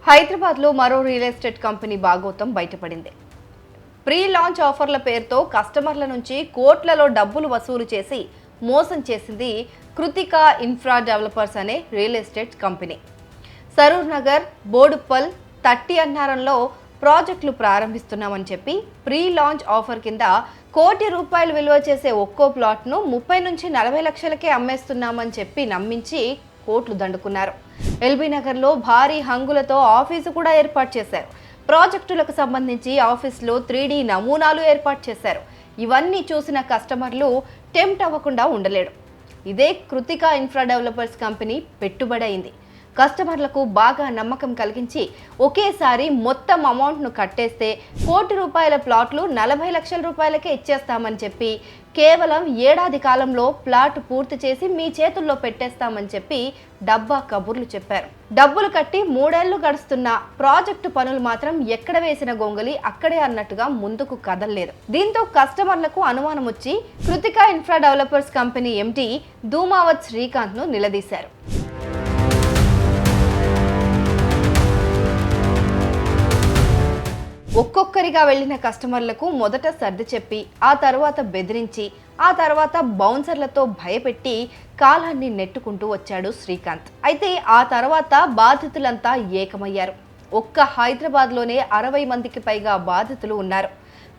హైదరాబాద్ లో మరో real estate company బాగోతం బయటపడింది. ప్రీ లాంచ్ ఆఫర్ల పేరుతో కస్టమర్ల నుంచి కోట్లలో డబ్బులు వసూలు చేసి మోసం చేసింది కృతికా ఇన్ఫ్రా డెవలపర్స్ అనే real estate company. Saroor Nagar, Boduppal, తట్టి అన్నారంలో ప్రాజెక్టులు ప్రారంభిస్తున్నామని చెప్పి ప్రీ లాంచ్ ఆఫర్ కింద ₹1 కోటి విలువ చేసే ఒక్కో ప్లాట్ను 30 నుంచి 40 లక్షలకే అమ్మేస్తున్నామని చెప్పి నమ్మించి కోట్లు దండుకున్నారు. ఎల్బీ నగర్లో భారీ హంగులతో ఆఫీసు కూడా ఏర్పాటు చేశారు. ప్రాజెక్టులకు సంబంధించి ఆఫీసులో 3D నమూనాలు ఏర్పాటు చేశారు. ఇవన్నీ చూసిన కస్టమర్లు టెంప్ట్ అవ్వకుండా ఉండలేడు. ఇదే కృతికా ఇన్ఫ్రా డెవలపర్స్ కంపెనీ పెట్టుబడి అయింది. కస్టమర్లకు బాగా నమ్మకం కలిగించి ఒకేసారి మొత్తం అమౌంట్ను కట్టేస్తే ₹1 కోటి ప్లాట్లు 40 లక్షల రూపాయలకే ఇచ్చేస్తామని చెప్పి కేవలం ఏడాది కాలంలో ప్లాట్ పూర్తి చేసి మీ చేతుల్లో పెట్టేస్తామని చెప్పి డబ్బా కబుర్లు చెప్పారు. డబ్బులు కట్టి 3 ఏళ్లు గడుస్తున్న ప్రాజెక్టు పనులు మాత్రం ఎక్కడ వేసిన గొంగలి అక్కడే అన్నట్టుగా ముందుకు కదలలేదు. దీంతో కస్టమర్లకు అనుమానం వచ్చి Krithika Infra Developers company MD Dhumavath శ్రీకాంత్ను నిలదీశారు. ఒక్కొక్కరిగా వెళ్లిన కస్టమర్లకు మొదట సర్ది చెప్పి, ఆ తర్వాత బెదిరించి, ఆ తర్వాత బౌన్సర్లతో భయపెట్టి కాలాన్ని నెట్టుకుంటూ వచ్చాడు శ్రీకాంత్. అయితే ఆ తర్వాత బాధితులంతా ఏకమయ్యారు. ఒక్క హైదరాబాద్లోనే 60 మందికి పైగా బాధితులు ఉన్నారు.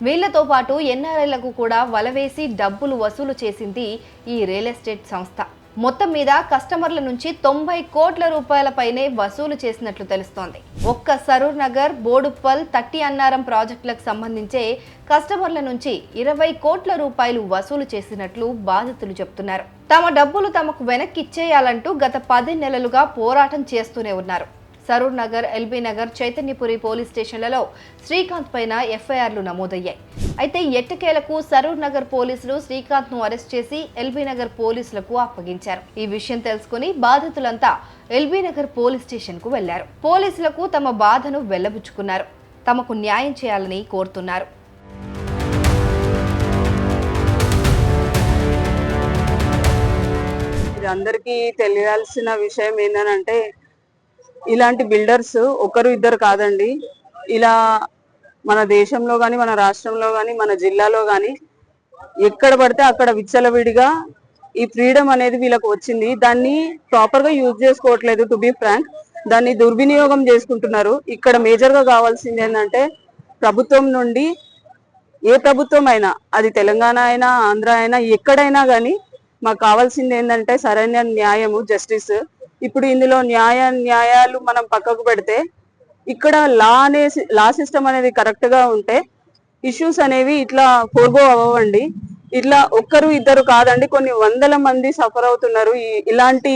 వీళ్లతో పాటు ఎన్ఆర్ఐలకు కూడా వలవేసి డబ్బులు వసూలు చేసింది ఈ రియల్ ఎస్టేట్ సంస్థ. మొత్తం మీద కస్టమర్ల నుంచి 90 కోట్ల రూపాయల పైనే వసూలు చేసినట్లు తెలుస్తోంది. ఒక్క సరూర్ నగర్, బోడుప్పల్, తట్టి అన్నారం ప్రాజెక్టులకు సంబంధించే కస్టమర్ల నుంచి 20 కోట్ల రూపాయలు వసూలు చేసినట్లు బాధితులు చెబుతున్నారు. తమ డబ్బులు తమకు వెనక్కి ఇచ్చేయాలంటూ గత 10 నెలలుగా పోరాటం చేస్తూనే ఉన్నారు. సరూర్ నగర్, ఎల్బీ నగర్, చైతన్యపురి పోలీస్ స్టేషన్లలో శ్రీకాంత్ పైన ఎఫ్ఐఆర్లు నమోదయ్యాయి. అయితే ఎట్టకేలకు సరూర్ నగర్ పోలీసులు శ్రీకాంత్ ను అరెస్ట్ చేసి ఎల్బీ నగర్ పోలీసులకు అప్పగించారు. ఈ విషయం తెలుసుకుని బాధితులంతా ఎల్బీ నగర్ పోలీస్ స్టేషన్ కు వెళ్లారు. పోలీసులకు తమ బాధను వెళ్లబుచ్చుకున్నారు. తమకు న్యాయం చేయాలని కోరుతున్నారు. అందరికీ తెలియాల్సిన విషయం ఏంటంటే, ఇలాంటి బిల్డర్స్ ఒకరు ఇద్దరు కాదండి. ఇలా మన దేశంలో కానీ, మన రాష్ట్రంలో కానీ, మన జిల్లాలో కానీ ఎక్కడ పడితే అక్కడ విచ్చలవిడిగా ఈ ఫ్రీడమ్ అనేది వీళ్ళకి వచ్చింది. దాన్ని ప్రాపర్ గా యూజ్ చేసుకోవట్లేదు. టు బి ఫ్రాంక్, దాన్ని దుర్వినియోగం చేసుకుంటున్నారు. ఇక్కడ మేజర్ గా కావాల్సింది ఏంటంటే, ప్రభుత్వం నుండి ఏ ప్రభుత్వం అయినా, అది తెలంగాణ అయినా, ఆంధ్ర అయినా, ఎక్కడైనా కానీ మాకు కావాల్సింది ఏంటంటే సరైన న్యాయము, జస్టిస్. ఇప్పుడు ఇందులో న్యాయాలు మనం పక్కకు పెడితే, ఇక్కడ లా సిస్టమ్ అనేది కరెక్ట్ గా ఉంటే ఇష్యూస్ అనేవి ఇట్లా ఫోర్గో అవ్వండి. ఇట్లా ఒక్కరు ఇద్దరు కాదండి, కొన్ని వందల మంది సఫర్ అవుతున్నారు ఇలాంటి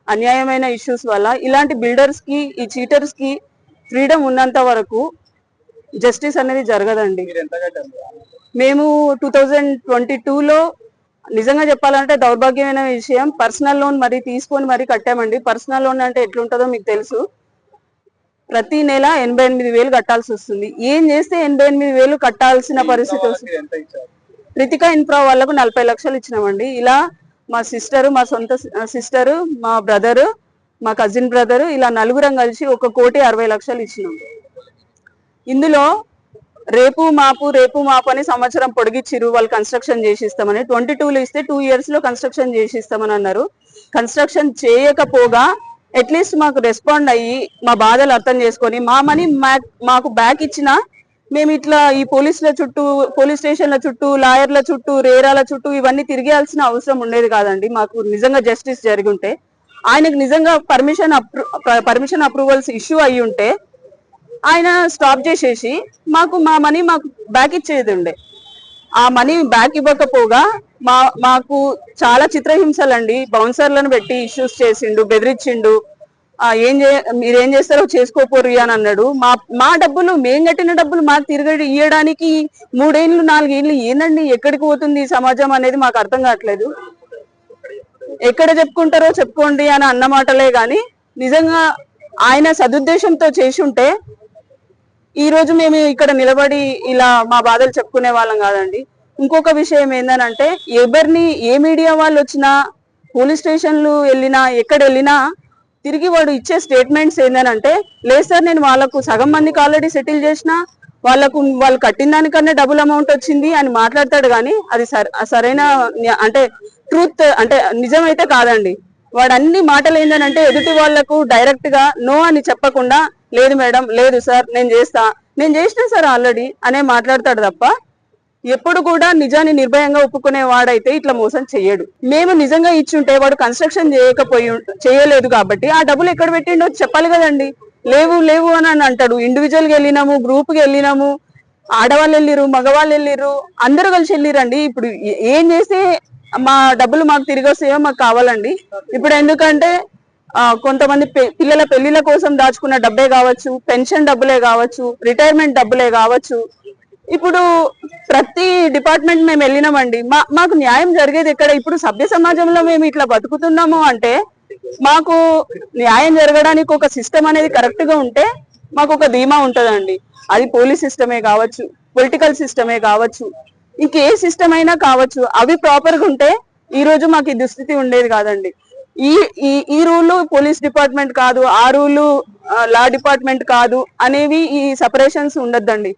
అన్యాయమైన ఇష్యూస్ వల్ల. ఇలాంటి బిల్డర్స్ కి, ఈ చీటర్స్ కి ఫ్రీడమ్ ఉన్నంత వరకు జస్టిస్ అనేది జరగదండి. మేము 2022లో నిజంగా చెప్పాలంటే దౌర్భాగ్యమైన విషయం, పర్సనల్ లోన్ మరి తీసుకొని మరి కట్టామండి. పర్సనల్ లోన్ అంటే ఎట్లుంటుందో మీకు తెలుసు. ప్రతి నెల 88,000 కట్టాల్సి వస్తుంది. ఏం చేస్తే 88,000 కట్టాల్సిన పరిస్థితి వస్తుంది. కృతికా ఇన్ఫ్రా వాళ్ళకు 40 లక్షలు ఇచ్చినామండి. ఇలా మా సిస్టరు, మా సొంత సిస్టరు, మా బ్రదరు, మా కజిన్ బ్రదరు, ఇలా నలుగురం కలిసి ₹1,60,00,000 ఇచ్చినాం. ఇందులో రేపు మాపు అని సంవత్సరం పొడిగిచ్చిరు. వాళ్ళు కన్స్ట్రక్షన్ చేసిస్తామని 22లో ఇస్తే 2 years లో కన్స్ట్రక్షన్ చేసిస్తామని అన్నారు. కన్స్ట్రక్షన్ చేయకపోగా అట్లీస్ట్ మాకు రెస్పాండ్ అయ్యి మా బాధలు అర్థం చేసుకొని మా మనీ మాకు బ్యాక్ ఇచ్చినా మేము ఇట్లా ఈ పోలీస్ స్టేషన్ల చుట్టూ, లాయర్ల చుట్టూ, రేరాల చుట్టూ ఇవన్నీ తిరిగేయాల్సిన అవసరం ఉండేది కాదండి. మాకు నిజంగా జస్టిస్ జరిగి ఉంటే, ఆయనకు నిజంగా పర్మిషన్ అప్రూవల్స్ ఇష్యూ అయ్యి ఉంటే ఆయన స్టాప్ చేసేసి మాకు మా మనీ బ్యాక్ ఇచ్చేది ఉండే. ఆ మనీ బ్యాక్ ఇవ్వకపోగా మాకు చాలా చిత్రహింసలండి. బౌన్సర్లను పెట్టి ఇష్యూస్ చేసిండు, బెదిరించిండు. మీరేం చేస్తారో చేసుకోపోరు అని అన్నాడు. మా డబ్బులు, మేము కట్టిన డబ్బులు మాకు తిరిగి ఇవ్వడానికి 3 ఏళ్ళు 4 ఏళ్ళు ఏందండి? ఎక్కడికి పోతుంది ఈ సమాజం అనేది మాకు అర్థం కావట్లేదు. ఎక్కడ చెప్పుకుంటారో చెప్పుకోండి అని అన్న మాటలే గాని, నిజంగా ఆయన సదుద్దేశంతో చేసి ఉంటే ఈ రోజు మేము ఇక్కడ నిలబడి ఇలా మా బాధలు చెప్పుకునే వాళ్ళం కాదండి. ఇంకొక విషయం ఏంటంటే, ఎవరిని ఏ మీడియా వాళ్ళు వచ్చినా, పోలీస్ స్టేషన్లు వెళ్ళినా, ఎక్కడ వెళ్ళినా తిరిగి వాడు ఇచ్చే స్టేట్మెంట్స్ ఏంటంటే, లేదు సార్ నేను వాళ్ళకు సగం మందికి ఆల్రెడీ సెటిల్ చేసిన, వాళ్ళు కట్టిన దానికన్నా డబుల్ అమౌంట్ వచ్చింది అని మాట్లాడతాడు. కానీ అది సరైన అంటే ట్రూత్ అంటే నిజమైతే కాదండి. వాడు అన్ని మాటలు ఏంటంటే ఎదుటి వాళ్లకు డైరెక్ట్ గా నో అని చెప్పకుండా, లేదు మేడం, లేదు సార్, నేను చేసిన సార్ ఆల్రెడీ అనే మాట్లాడతాడు తప్ప ఎప్పుడు కూడా నిజాన్ని నిర్భయంగా ఒప్పుకునే వాడైతే ఇట్లా మోసం చెయ్యడు. మేము నిజంగా ఇచ్చుంటే వాడు కన్స్ట్రక్షన్ చేయలేదు కాబట్టి ఆ డబ్బులు ఎక్కడ పెట్టిండో చెప్పాలి కదండి. లేవు అని అంటాడు. ఇండివిజువల్ గా వెళ్ళినాము, గ్రూప్ కి వెళ్ళినాము, ఆడవాళ్ళు వెళ్ళిరు, మగవాళ్ళు వెళ్ళిరు, అందరూ కలిసి వెళ్ళిరండి. ఇప్పుడు ఏం చేస్తే మా డబ్బులు మాకు తిరిగి వస్తాయో మాకు కావాలండి. ఇప్పుడు ఎందుకంటే కొంతమంది పిల్లల పెళ్లిళ్ళ కోసం దాచుకున్న డబ్బే కావచ్చు, పెన్షన్ డబ్బులే కావచ్చు, రిటైర్మెంట్ డబ్బులే కావచ్చు. ఇప్పుడు ప్రతి డిపార్ట్మెంట్ మేము వెళ్ళినామండి. మాకు న్యాయం జరిగేది ఎక్కడ? ఇప్పుడు సభ్య సమాజంలో మేము ఇట్లా బతుకుతున్నాము అంటే మాకు న్యాయం జరగడానికి ఒక సిస్టమ్ అనేది కరెక్ట్ గా ఉంటే మాకు ఒక ధీమా ఉంటదండి. అది పోలీస్ సిస్టమే కావచ్చు, పొలిటికల్ సిస్టమే కావచ్చు, ఇంకే సిస్టమ్ అయినా కావచ్చు. అవి ప్రాపర్ గా ఉంటే ఈ రోజు మాకు ఈ దుస్థితి ఉండేది కాదండి. ఈ రూలు పోలీస్ డిపార్ట్మెంట్ కాదు, ఆ రూలు లా డిపార్ట్మెంట్ కాదు అనేవి ఈ సపరేషన్స్ ఉండద్దండి.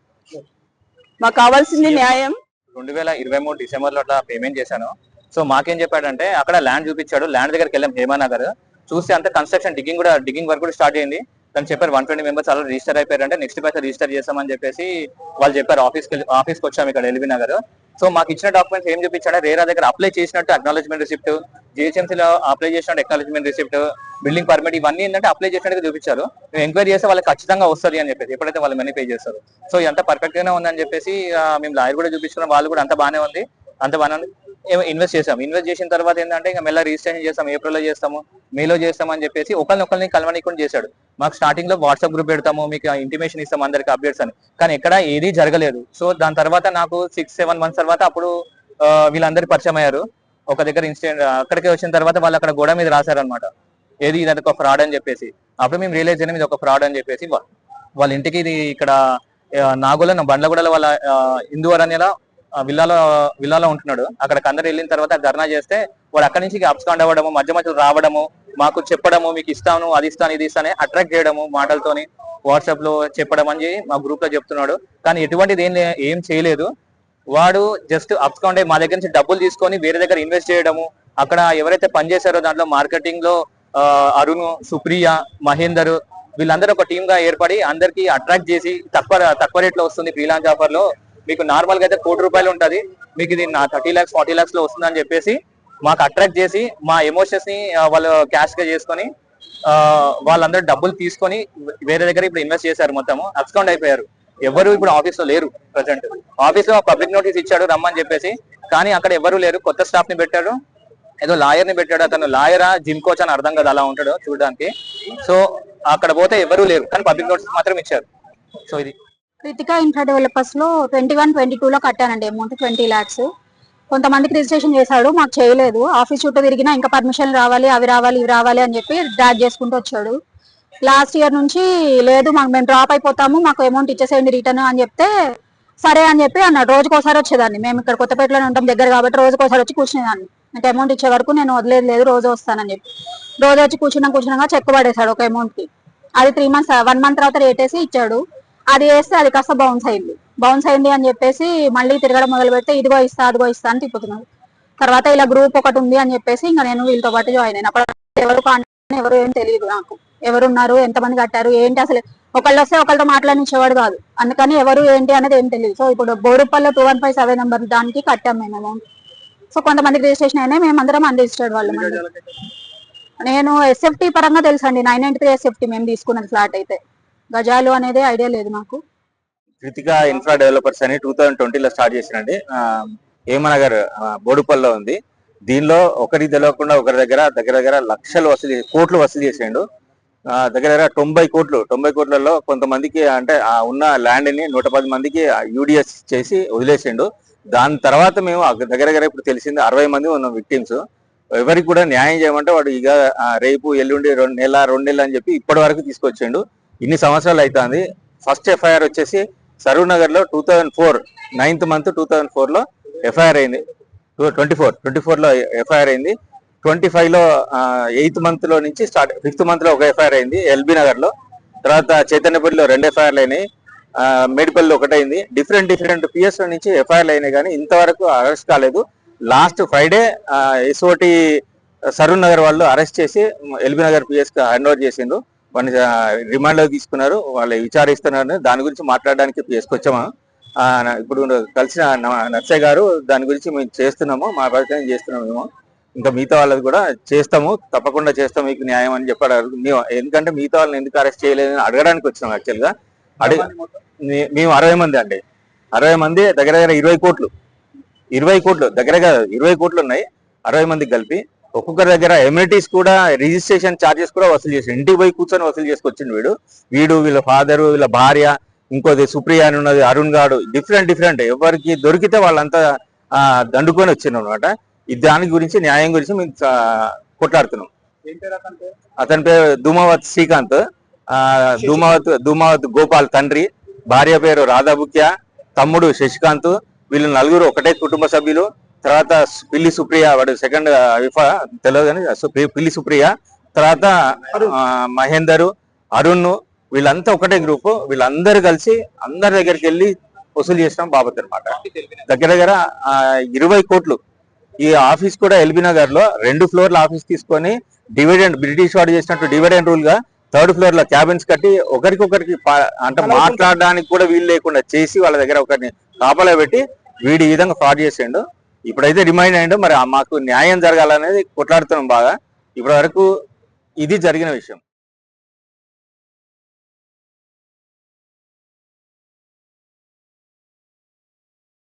మాకు కావాల్సింది న్యాయం. 2023 డిసెంబర్ లో అట్లా పేమెంట్ చేశాను. సో మాకేం చెప్పాడంటే అక్కడ ల్యాండ్ చూపించాడు. ల్యాండ్ దగ్గరికి వెళ్ళాం, హేమానగర్. చూస్తే అంత కన్స్ట్రక్షన్ డిగ్గింగ్ వర్క్ కూడా స్టార్ట్ అయింది. తను చెప్పారు 120 మెంబర్స్ అలా రిజిస్టర్ అయిపోయారంటే నెక్స్ట్ బ్యాచ్ రిజిస్టర్ చేస్తామని చెప్పేసి వాళ్ళు చెప్పారు. ఆఫీస్కి వచ్చాము ఇక్కడ ఎల్బీ నగర్. సో మాకు ఇచ్చిన డాక్యుమెంట్స్ ఏం చూపించాడు? రేరా దగ్గర అప్లై చేసినట్టు అక్నాలజ్మెంట్ రిసిప్ట్, జిహెచ్ఎంసీలో అప్లై చేసినట్టు అక్నాలజ్మెంట్ రిసిప్ట్, బిల్డింగ్ పర్మిట్, ఇవన్నీ ఏంటంటే అప్లై చేసినట్టు చూపించారు. మేము ఎంక్వైరీ చేస్తే వాళ్ళకి ఖచ్చితంగా వస్తుంది అని చెప్పేసి, ఎప్పుడైతే వాళ్ళు మనీ పే చేస్తారు. సో ఎంత పర్ఫెక్ట్ గానే ఉందని చెప్పేసి మేము లాయర్ కూడా చూపించుకున్నాం. వాళ్ళు కూడా అంత బాగానే ఉంది. ఇన్వెస్ట్ చేసిన తర్వాత ఏంటంటే ఇంకా మెల్ల రిజిస్ట్రేషన్ చేస్తాం, ఏప్రిల్లో చేస్తాము, మేలో చేస్తామని చెప్పేసి ఒకరిని కలవనీకుండా చేశాడు. మాకు స్టార్టింగ్ లో వాట్సాప్ గ్రూప్ పెడతాము, మీకు ఇంటిమేషన్ ఇస్తాం అందరికి అప్డేట్స్ అని, కానీ ఎక్కడ ఏది జరగలేదు. సో దాని తర్వాత నాకు 6-7 months తర్వాత అప్పుడు వీళ్ళందరూ పరిచయం అయ్యారు. ఒక దగ్గర ఇన్సిడెంట్ అక్కడికి వచ్చిన తర్వాత వాళ్ళు అక్కడ గోడ మీద రాశారు అనమాట, ఏది ఇది ఒక ఫ్రాడ్ అని చెప్పేసి. అప్పుడు మేము రియలైజ్ అయినా ఇది ఒక ఫ్రాడ్ అని చెప్పేసి వాళ్ళ ఇంటికి ఇది ఇక్కడ నాగోల బండ్లగూడలో వాళ్ళ హిందూ అరణ్యలో విల్లాలో ఉంటున్నాడు. అక్కడికి అందరు వెళ్ళిన తర్వాత ధర్నా చేస్తే వాడు అక్కడి నుంచి అబ్స్కాండ్ అవ్వడము, మధ్య రావడము, మాకు చెప్పడము, మీకు ఇస్తాను, అది ఇస్తాను, ఇది ఇస్తాను అట్రాక్ట్ చేయడము, మాటలతోని వాట్సాప్ లో చెప్పడం అని మా గ్రూప్ లో చెప్తున్నాడు. కానీ ఎటువంటిది ఏం చేయలేదు. వాడు జస్ట్ అబ్స్కాండ్ అయ్యి మా దగ్గర నుంచి డబ్బులు తీసుకొని వేరే దగ్గర ఇన్వెస్ట్ చేయడము, అక్కడ ఎవరైతే పనిచేశారో దాంట్లో మార్కెటింగ్ లో అరుణ్, సుప్రియ, మహేందర్ వీళ్ళందరూ ఒక టీమ్ గా ఏర్పడి అందరికి అట్రాక్ట్ చేసి తక్కువ రేట్ లో వస్తుంది ఫ్రీలాన్స్ ఆఫర్ లో, మీకు నార్మల్ గా అయితే 1 కోటి రూపాయలు ఉంటుంది, మీకు ఇది 30 lakhs 40 lakhs లో వస్తుంది అని చెప్పేసి మాకు అట్రాక్ట్ చేసి మా ఎమోషన్స్ ని వాళ్ళు క్యాష్ గా చేసుకొని వాళ్ళందరూ డబ్బులు తీసుకొని వేరే దగ్గర ఇప్పుడు ఇన్వెస్ట్ చేశారు. మొత్తము అబ్స్కాండ్ అయిపోయారు. ఎవరు ఇప్పుడు ఆఫీస్ లో లేరు. ప్రజెంట్ ఆఫీస్ లో పబ్లిక్ నోటీస్ ఇచ్చాడు రమ్మని చెప్పేసి, కానీ అక్కడ ఎవరు లేరు. కొత్త స్టాఫ్ ని పెట్టాడు, ఏదో లాయర్ ని పెట్టాడు. అతను లాయరా జిమ్ కోచ్ అని అర్థం కదా, అలా ఉంటాడు చూడడానికి. సో అక్కడ పోతే ఎవరు లేరు, కానీ పబ్లిక్ నోటీస్ మాత్రం ఇచ్చారు. సో ఇది కృతికా ఇన్ఫ్రా డెవలపర్స్ లో 21-22 లో కట్టానండి అమౌంట్ 20 lakhs. కొంతమందికి రిజిస్ట్రేషన్ చేశాడు, మాకు చేయలేదు. ఆఫీస్ చుట్టూ తిరిగినా ఇంకా పర్మిషన్ రావాలి, అవి రావాలి, ఇవి రావాలి అని చెప్పి డ్రాగ్ చేసుకుంటూ వచ్చాడు. లాస్ట్ ఇయర్ నుంచి లేదు మేము డ్రాప్ అయిపోతాము, మాకు అమౌంట్ ఇచ్చేసేయండి రిటర్న్ అని చెప్తే సరే అని చెప్పి అన్నాడు. రోజుకోసారి వచ్చేదాన్ని, మేము ఇక్కడ కొత్తపేటలోనే ఉంటాం దగ్గర కాబట్టి రోజుకోసారి వచ్చి కూర్చునేదాన్ని. నాకు అమౌంట్ ఇచ్చే వరకు నేను వదిలేదు, రోజు వస్తానని చెప్పి రోజు వచ్చి కూర్చున్నాక చెక్ పడేశాడు ఒక అమౌంట్ కి. అది 3 months 1 month తర్వాత రేట్ వేసి ఇచ్చాడు. అది వేస్తే అది కాస్త బౌన్స్ అయింది అని చెప్పేసి మళ్ళీ తిరగడం మొదలు పెడితే ఇదిగో ఇస్తా అదిగో ఇస్తా అని తిప్పుతున్నాడు. తర్వాత ఇలా గ్రూప్ ఒకటి ఉంది అని చెప్పేసి ఇంకా నేను వీళ్ళతో పాటు జాయిన్ అయినా. అప్పుడు ఎవరు ఏం తెలియదు నాకు, ఎవరున్నారు, ఎంతమంది కట్టారు, ఏంటి అసలు ఒకళ్ళు వస్తే ఒకళ్ళతో మాట్లాడించేవాడు కాదు. అందుకని ఎవరు ఏంటి అనేది ఏం తెలియదు. సో ఇప్పుడు బోడుపల్లి 2157 నెంబర్ దానికి కట్టాం మేము అమౌంట్. సో కొంతమందికి రిజిస్ట్రేషన్ అయినా మేము అందరం అన్రిజిస్టర్డ్ వాళ్ళు. నేను ఎస్ఎఫ్టీ పరంగా తెలుసండి, 993 ఎస్ఎఫ్టీ మేము తీసుకున్నది ఫ్లాట్ అయితే, గజాలు అనేది ఐడియా లేదు నాకు. కృతికా ఇన్ఫ్రా డెవలపర్స్ అని 2020లో స్టార్ట్ చేసినండి. హేమనగర్ బోడుపల్లిలో ఉంది. దీనిలో ఒకరికి తెలియకుండా ఒకరి దగ్గర లక్షలు కోట్లు వసూలు చేసిండు. దగ్గర 90 కోట్లలో కొంతమందికి అంటే ఉన్న ల్యాండ్ ని 110 మందికి యూడిఎస్ చేసి వదిలేసిండు. దాని తర్వాత మేము దగ్గర ఇప్పుడు తెలిసింది 60 మంది ఉన్న విక్టిమ్స్. ఎవరికి కూడా న్యాయం చేయమంటే వాడు ఇక రేపు ఎల్లుండి 2 నెలలు అని చెప్పి ఇప్పటి వరకు తీసుకొచ్చిండు. ఇన్ని సంవత్సరాలు అవుతుంది. ఫస్ట్ ఎఫ్ఐఆర్ వచ్చేసి సరూర్ నగర్ లో 2004 9th month 2004 లో ఎఫ్ఐఆర్ అయింది. 24లో ఎఫ్ఐఆర్ అయింది. 25 లో 8th month లో నుంచి స్టార్ట్ 5th month లో ఒక ఎఫ్ఐఆర్ అయింది ఎల్బీ నగర్ లో, తర్వాత చైతన్యపురిలో 2 ఎఫ్ఐఆర్లు అయినాయి, మేడిపల్లిలో ఒకటైంది. డిఫరెంట్ పిఎస్ నుంచి ఎఫ్ఐఆర్లు అయినాయి కానీ ఇంతవరకు అరెస్ట్ కాలేదు. Last Friday SOT Saroor Nagar వాళ్ళు అరెస్ట్ చేసి ఎల్బీ నగర్ పిఎస్ కి హ్యాండ్ ఓవర్ చేసిండ్రు. వాళ్ళని రిమాండ్ లో తీసుకున్నారు, వాళ్ళు విచారిస్తున్నారు. దాని గురించి మాట్లాడడానికి పిఎస్కి వచ్చాము. ఇప్పుడు కలిసిన నర్సయ్య గారు దాని గురించి మేము చేస్తున్నాము, మా ప్రయత్నం చేస్తున్నాము. మేము ఇంకా మిగతా వాళ్ళది కూడా చేస్తాము, తప్పకుండా చేస్తాం మీకు న్యాయం అని చెప్పారు. ఎందుకంటే మిగతా వాళ్ళని ఎందుకు అరెస్ట్ చేయలేదని అడగడానికి వచ్చినాం. యాక్చువల్ గా మేము 60 మంది అండి, 60 మంది దగ్గర 20 కోట్లు దగ్గర 20 కోట్లు ఉన్నాయి 60 మందికి కలిపి. ఒక్కొక్కరి దగ్గర ఎమ్యూనిటీస్ కూడా రిజిస్ట్రేషన్ ఛార్జెస్ కూడా వసూలు చేసి ఇంటికి పోయి కూర్చొని వసూలు చేసుకొచ్చిండు వీడు వీళ్ళ ఫాదరు, వీళ్ళ భార్య, ఇంకోది సుప్రియ అని ఉన్నది, అరుణ్ గాడు, డిఫరెంట్ ఎవరికి దొరికితే వాళ్ళంతా దండుకొని వచ్చిండ్రు అనమాట. దాని గురించి న్యాయం గురించి మేము కొట్లాడుతున్నాం. అతని పేరు ధూమావత్ శ్రీకాంత్, ధూమావత్ గోపాల్ తండ్రి, భార్య పేరు రాధాబుక్య, తమ్ముడు శశికాంత్. వీళ్ళు నలుగురు ఒకటే కుటుంబ సభ్యులు. తర్వాత పిల్లి సుప్రియ, వాడు సెకండ్ తెలియదు కానీ పిల్లి సుప్రియ, తర్వాత మహేందర్, అరుణ్, వీళ్ళంతా ఒకటే గ్రూప్. వీళ్ళందరూ కలిసి అందరి దగ్గరికి వెళ్ళి వసూలు చేసినాం బాబత్ అనమాట. దగ్గర 20 కోట్లు. ఈ ఆఫీస్ కూడా ఎల్బీ నగర్ లో 2 ఫ్లోర్ల ఆఫీస్ తీసుకొని డివిడెండ్, బ్రిటిష్ వాడు చేసినట్టు డివిడెండ్ రూల్ గా 3rd ఫ్లోర్ లో క్యాబిన్స్ కట్టి ఒకరికొకరికి అంటే మాట్లాడడానికి కూడా వీలు లేకుండా చేసి వాళ్ళ దగ్గర ఒకరిని కాపలా పెట్టి వీడి ఈ విధంగా ఫ్రాడ్ చేసిండు. ఇప్పుడైతే రిమైండ్ అయ్యిండు. మరి మాకు న్యాయం జరగాలనేది కొట్లాడుతున్నాం బాగా. ఇప్పటి వరకు ఇది జరిగిన విషయం.